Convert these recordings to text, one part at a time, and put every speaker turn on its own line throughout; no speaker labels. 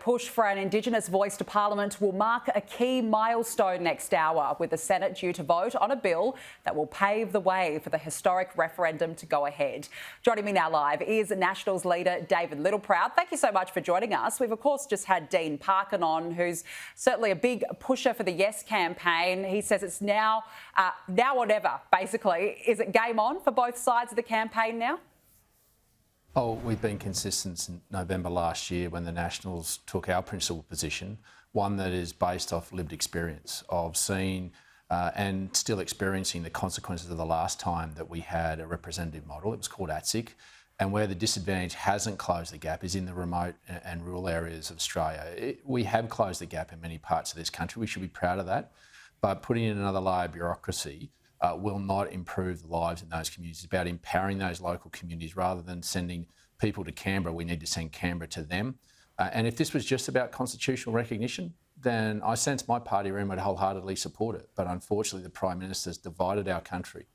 Push for an Indigenous voice to Parliament will mark a key milestone next hour, with the Senate due to vote on a bill that will pave the way for the historic referendum to go ahead. Joining me now live is Nationals leader David Littleproud. Thank you so much for joining us. We've of course just had Dean Parkin on, who's certainly a big pusher for the Yes campaign. He says it's now or never, basically. Is it game on for both sides of the campaign now?
Oh, we've been consistent since November last year when the Nationals took our principal position, one that is based off lived experience of seeing and still experiencing the consequences of the last time that we had a representative model. It was called ATSIC, and where the disadvantage hasn't closed the gap is in the remote and rural areas of Australia. We have closed the gap in many parts of this country. We should be proud of that, but putting in another layer of bureaucracy will not improve the lives in those communities. It's about empowering those local communities rather than sending people to Canberra. We need to send Canberra to them. And if this was just about constitutional recognition, then I sense my party room would wholeheartedly support it. But unfortunately, the Prime Minister's divided our country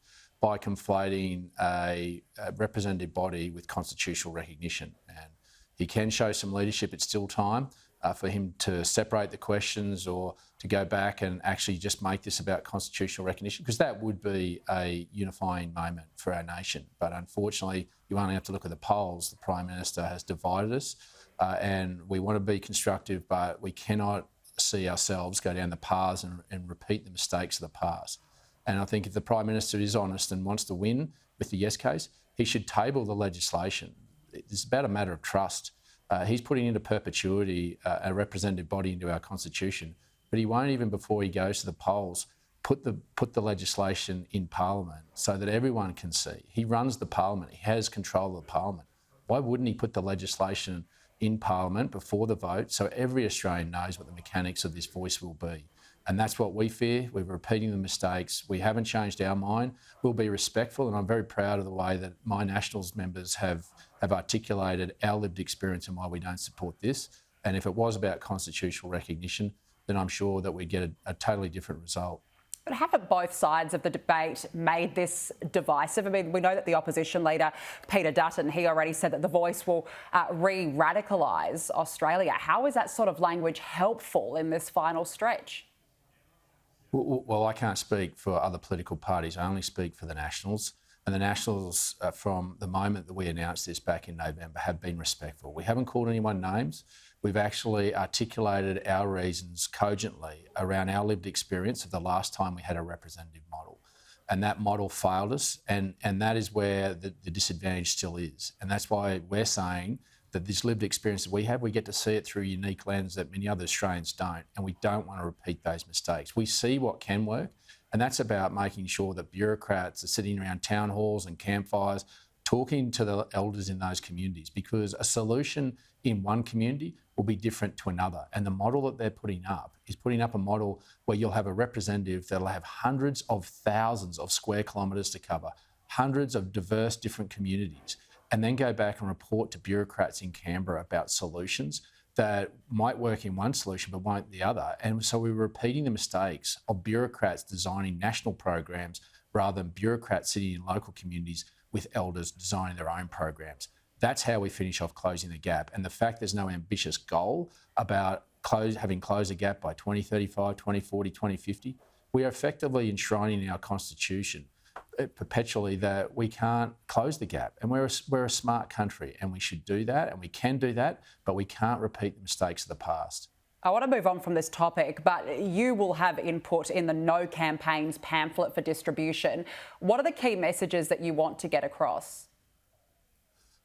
by conflating a representative body with constitutional recognition. And he can show some leadership. It's still time for him to separate the questions or to go back and actually just make this about constitutional recognition, because that would be a unifying moment for our nation. But unfortunately, you only have to look at the polls. The Prime Minister has divided us and we want to be constructive, but we cannot see ourselves go down the paths and repeat the mistakes of the past. And I think if the Prime Minister is honest and wants to win with the Yes case, he should table the legislation. It's about a matter of trust. He's putting into perpetuity a representative body into our constitution, but he won't, even before he goes to the polls, put the legislation in Parliament so that everyone can see. He runs the Parliament. He has control of the Parliament. Why wouldn't he put the legislation in Parliament before the vote so every Australian knows what the mechanics of this voice will be? And that's what we fear. We're repeating the mistakes. We haven't changed our mind. We'll be respectful, and I'm very proud of the way that my Nationals members have articulated our lived experience and why we don't support this. And if it was about constitutional recognition, then I'm sure that we'd get a totally different result.
But haven't both sides of the debate made this divisive? I mean, we know that the opposition leader, Peter Dutton, he already said that the voice will re-radicalise Australia. How is that sort of language helpful in this final stretch?
Well, I can't speak for other political parties. I only speak for the Nationals. And the Nationals, from the moment that we announced this back in November, have been respectful. We haven't called anyone names. We've actually articulated our reasons cogently around our lived experience of the last time we had a representative model. And that model failed us, and that is where the disadvantage still is. And that's why we're saying that this lived experience that we have, we get to see it through a unique lens that many other Australians don't, and we don't want to repeat those mistakes. We see what can work, and that's about making sure that bureaucrats are sitting around town halls and campfires talking to the elders in those communities, because a solution in one community will be different to another. And the model that they're putting up is putting up a model where you'll have a representative that'll have hundreds of thousands of square kilometres to cover, hundreds of diverse different communities, and then go back and report to bureaucrats in Canberra about solutions that might work in one solution but won't the other. And so we're repeating the mistakes of bureaucrats designing national programs rather than bureaucrats sitting in local communities with elders designing their own programs. That's how we finish off closing the gap. And the fact there's no ambitious goal about having closed the gap by 2035, 2040, 2050, we are effectively enshrining in our constitution perpetually that we can't close the gap. And we're a smart country, and we should do that, and we can do that, but we can't repeat the mistakes of the past.
I want to move on from this topic, but you will have input in the No Campaigns pamphlet for distribution. What are the key messages that you want to get across?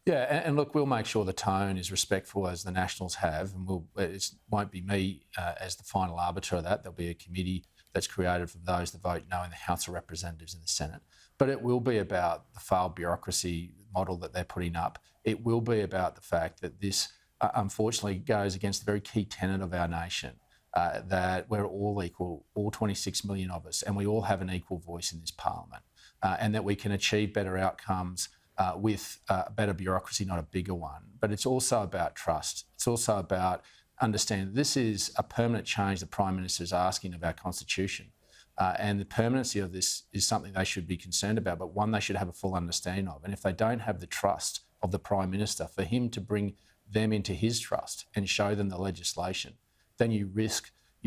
Yeah, and look, we'll make sure the tone is respectful as the Nationals have, and it won't be me as the final arbiter of that. There'll be a committee that's created for those that vote no in the House of Representatives and the Senate. But it will be about the failed bureaucracy model that they're putting up. It will be about the fact that this, unfortunately, goes against the very key tenet of our nation, that we're all equal, all 26 million of us, and we all have an equal voice in this Parliament, and that we can achieve better outcomes with better bureaucracy, not a bigger one. But it's also about trust. It's also about understanding this is a permanent change the Prime Minister is asking of our Constitution. And the permanency of this is something they should be concerned about, but one they should have a full understanding of. And if they don't have the trust of the Prime Minister for him to bring them into his trust and show them the legislation, then you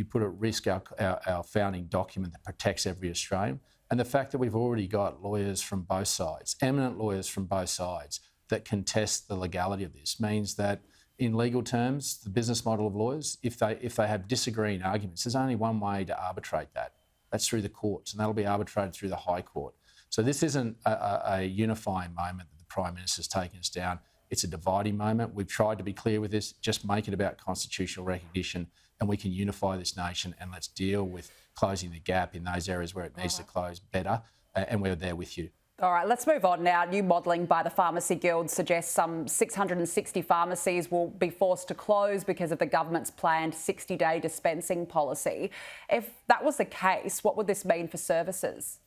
put at risk our founding document that protects every Australian. And the fact that we've already got lawyers from both sides, eminent lawyers from both sides, that contest the legality of this means that in legal terms, the business model of lawyers, if they have disagreeing arguments, there's only one way to arbitrate that. That's through the courts, and that'll be arbitrated through the High Court. So this isn't a unifying moment that the Prime Minister's taken us down. It's a dividing moment. We've tried to be clear with this, just make it about constitutional recognition and we can unify this nation, and let's deal with closing the gap in those areas where it needs to close better, and we're there with you.
All right, let's move on now. New modelling by the Pharmacy Guild suggests some 660 pharmacies will be forced to close because of the government's planned 60-day dispensing policy. If that was the case, what would this mean for services?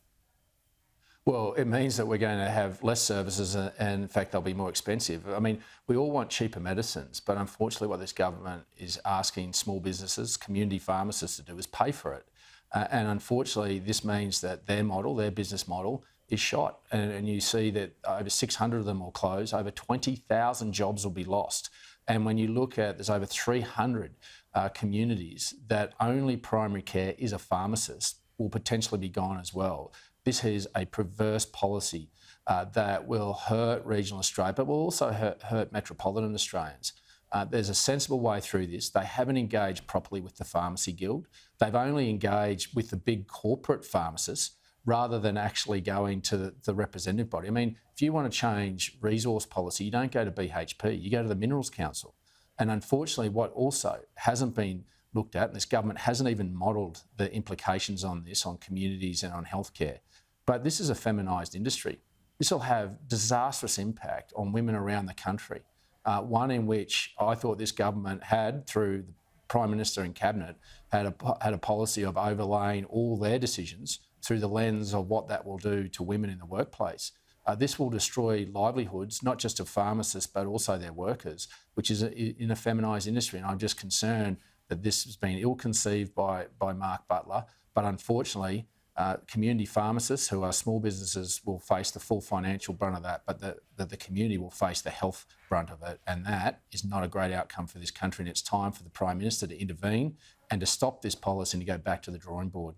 Well, it means that we're going to have less services and in fact, they'll be more expensive. I mean, we all want cheaper medicines, but unfortunately what this government is asking small businesses, community pharmacists to do is pay for it. And unfortunately, this means that their business model is shot. And you see that over 600 of them will close, over 20,000 jobs will be lost. And when you look at, there's over 300 communities that only primary care is a pharmacist, will potentially be gone as well. This is a perverse policy that will hurt regional Australia, but will also hurt metropolitan Australians. There's a sensible way through this. They haven't engaged properly with the Pharmacy Guild. They've only engaged with the big corporate pharmacists rather than actually going to the representative body. I mean, if you want to change resource policy, you don't go to BHP, you go to the Minerals Council. And unfortunately, what also hasn't been looked at, and this government hasn't even modelled the implications on this, on communities and on healthcare, but this is a feminised industry. This will have disastrous impact on women around the country. One in which I thought this government had, through the Prime Minister and Cabinet, had a policy of overlaying all their decisions through the lens of what that will do to women in the workplace. This will destroy livelihoods, not just of pharmacists, but also their workers, which is in a feminised industry. And I'm just concerned that this has been ill-conceived by Mark Butler, but unfortunately, community pharmacists who are small businesses will face the full financial brunt of that, but the community will face the health brunt of it. And that is not a great outcome for this country. And it's time for the Prime Minister to intervene and to stop this policy and to go back to the drawing board.